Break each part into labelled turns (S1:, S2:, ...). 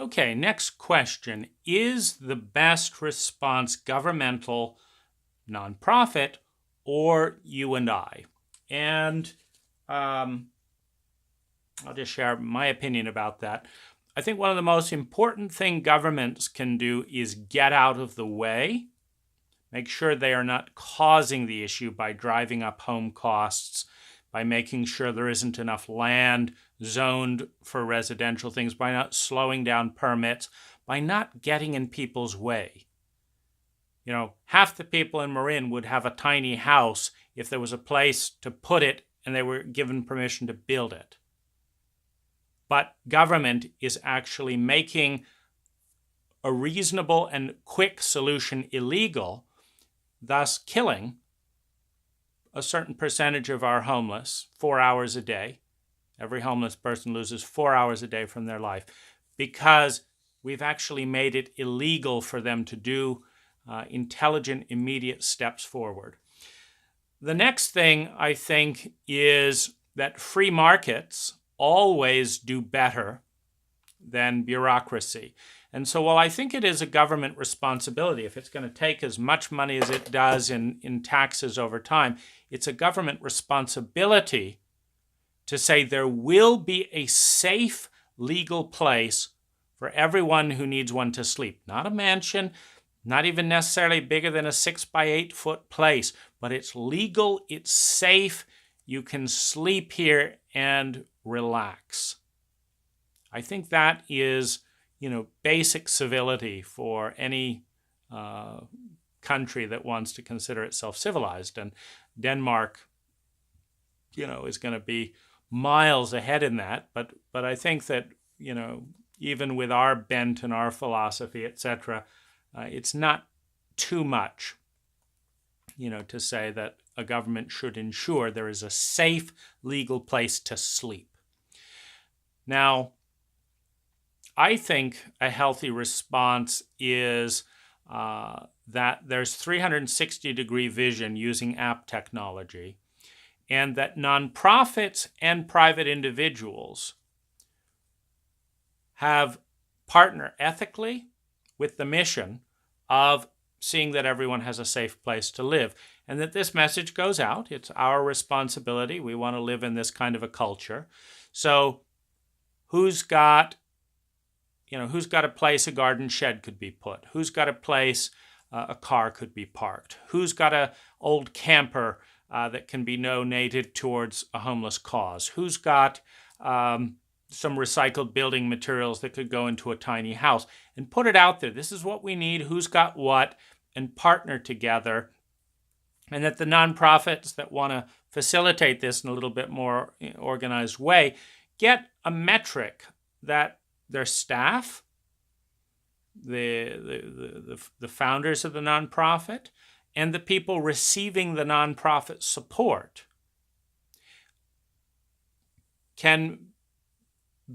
S1: Okay, next question. Is the best response governmental, nonprofit, or you and I? And I'll just share my opinion about that. I think one of the most important things governments can do is get out of the way, make sure they are not causing the issue by driving up home costs, by making sure there isn't enough land zoned for residential things, by not slowing down permits, by not getting in people's way. You know, half the people in Marin would have a tiny house if there was a place to put it and they were given permission to build it. But government is actually making a reasonable and quick solution illegal, thus killing a certain percentage of our homeless 4 hours a day. Every homeless person loses 4 hours a day from their life because we've actually made it illegal for them to do intelligent, immediate steps forward. The next thing I think is that free markets always do better than bureaucracy. And so while I think it is a government responsibility, if it's going to take as much money as it does in taxes over time, it's a government responsibility to say there will be a safe legal place for everyone who needs one to sleep. Not a mansion, not even necessarily bigger than a 6 by 8 foot place, but it's legal, it's safe, you can sleep here and relax. I think that is, basic civility for any country that wants to consider itself civilized. And Denmark, is going to be miles ahead in that. But I think that, even with our bent and our philosophy, etc., it's not too much, to say that a government should ensure there is a safe legal place to sleep. Now, I think a healthy response is that there's 360-degree vision using app technology, and that nonprofits and private individuals have partner ethically with the mission of seeing that everyone has a safe place to live, and that this message goes out. It's our responsibility. We want to live in this kind of a culture. So who's got a place a garden shed could be put? Who's got a place a car could be parked? Who's got an old camper that can be donated towards a homeless cause? Who's got some recycled building materials that could go into a tiny house? And put it out there. This is what we need. Who's got what? And partner together. And that the nonprofits that want to facilitate this in a little bit more organized way get a metric that their staff, the founders of the nonprofit, and the people receiving the nonprofit support can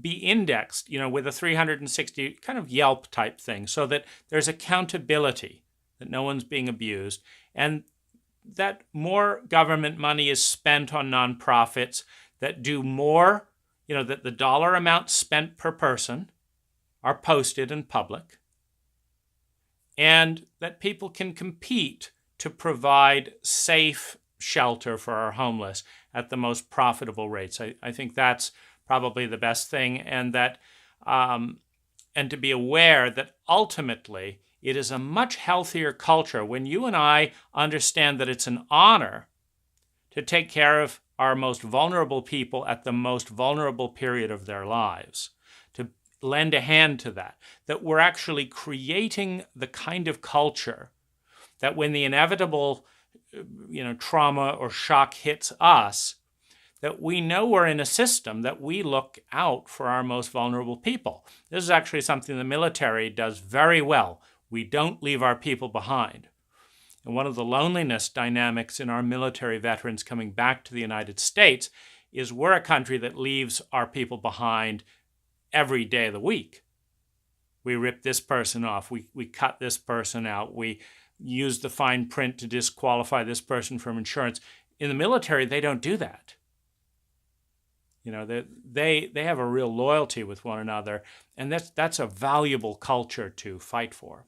S1: be indexed, with a 360 kind of Yelp type thing, so that there's accountability, that no one's being abused, and that more government money is spent on nonprofits that do more, that the dollar amounts spent per person are posted in public, and that people can compete to provide safe shelter for our homeless at the most profitable rates. I think that's probably the best thing, and that and to be aware that ultimately it is a much healthier culture when you and I understand that it's an honor to take care of our most vulnerable people at the most vulnerable period of their lives, to lend a hand to that we're actually creating the kind of culture that when the inevitable trauma or shock hits us, that we know we're in a system that we look out for our most vulnerable people. This is actually something the military does very well. We don't leave our people behind. And one of the loneliness dynamics in our military veterans coming back to the United States is we're a country that leaves our people behind every day of the week. We rip this person off. We cut this person out. We use the fine print to disqualify this person from insurance. In the military, they don't do that. You know, they have a real loyalty with one another, and that's a valuable culture to fight for.